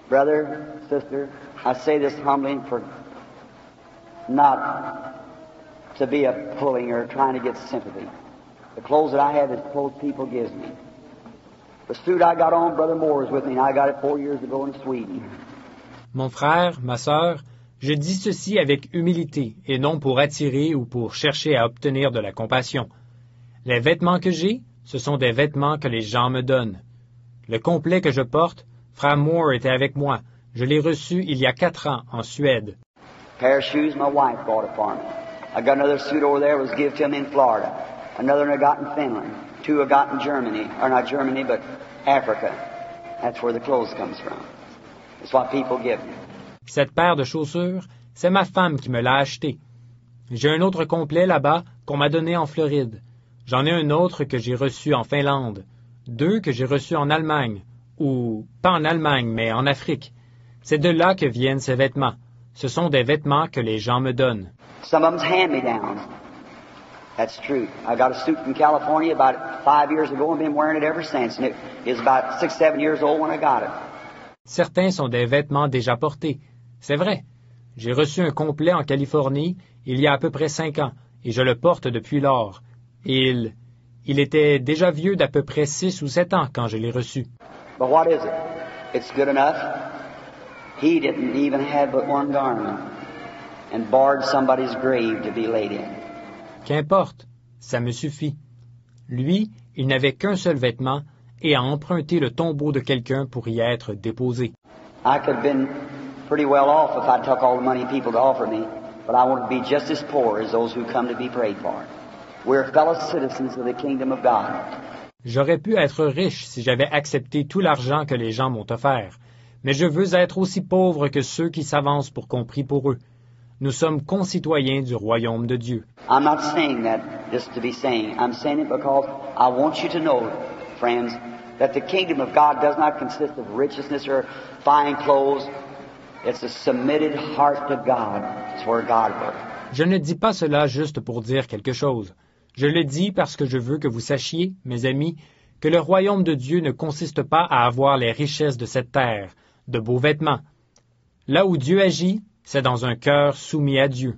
Brother, sister, I say this humbly for not to be a pulling or trying to get sympathy. The clothes that I have is clothes people gives me. The suit I got on, Brother Moore is with me, and I got it 4 years ago in Sweden. Mon frère, ma sœur, je dis ceci avec humilité et non pour attirer ou pour chercher à obtenir de la compassion. Les vêtements que j'ai, ce sont des vêtements que les gens me donnent. Le complet que je porte, frère Moore était avec moi. Je l'ai reçu il y a 4 ans en Suède. Pair of shoes my wife bought it for me. I got another suit over there was given to me in Florida. Another one I got in Finland. 2 I got in Germany, or not Germany, but Africa. That's where the clothes comes from. It's what people give me. Cette paire de chaussures, c'est ma femme qui me l'a acheté. J'ai un autre complet là-bas qu'on m'a donné en Floride. J'en ai un autre que j'ai reçu en Finlande. 2 que j'ai reçus en Allemagne. Ou, pas en Allemagne, mais en Afrique. C'est de là que viennent ces vêtements. Ce sont des vêtements que les gens me donnent. Some of them's hand-me-downs. That's true. I got a suit from California about 5 years ago and been wearing it ever since. And it was about 6, 7 years old when I got it. Certains sont des vêtements déjà portés. C'est vrai. J'ai reçu un complet en Californie il y a à peu près 5 ans, et je le porte depuis lors. Il était déjà vieux d'à peu près 6 ou 7 ans quand je l'ai reçu. But what is it? It's good enough. He didn't even have but one garment and barred somebody's grave to be laid in. Qu'importe, ça me suffit. Lui, il n'avait qu'un seul vêtement et a emprunté le tombeau de quelqu'un pour y être déposé. I could have been pretty well off if I took all the money people could offer me, but I want to be just as poor as those who come to be prayed for. We're fellow citizens of the kingdom of God. J'aurais pu être riche si j'avais accepté tout l'argent que les gens m'ont offert, mais je veux être aussi pauvre que ceux qui s'avancent pour qu'on prie pour eux. Nous sommes concitoyens du royaume de Dieu. I'm not saying that just to be saying. I'm saying it because I want you to know, friends, that the kingdom of God does not consist of richness or fine clothes. It's a submitted heart to God. It's where God works. Je ne dis pas cela juste pour dire quelque chose. Je le dis parce que je veux que vous sachiez, mes amis, que le royaume de Dieu ne consiste pas à avoir les richesses de cette terre, de beaux vêtements. Là où Dieu agit, c'est dans un cœur soumis à Dieu.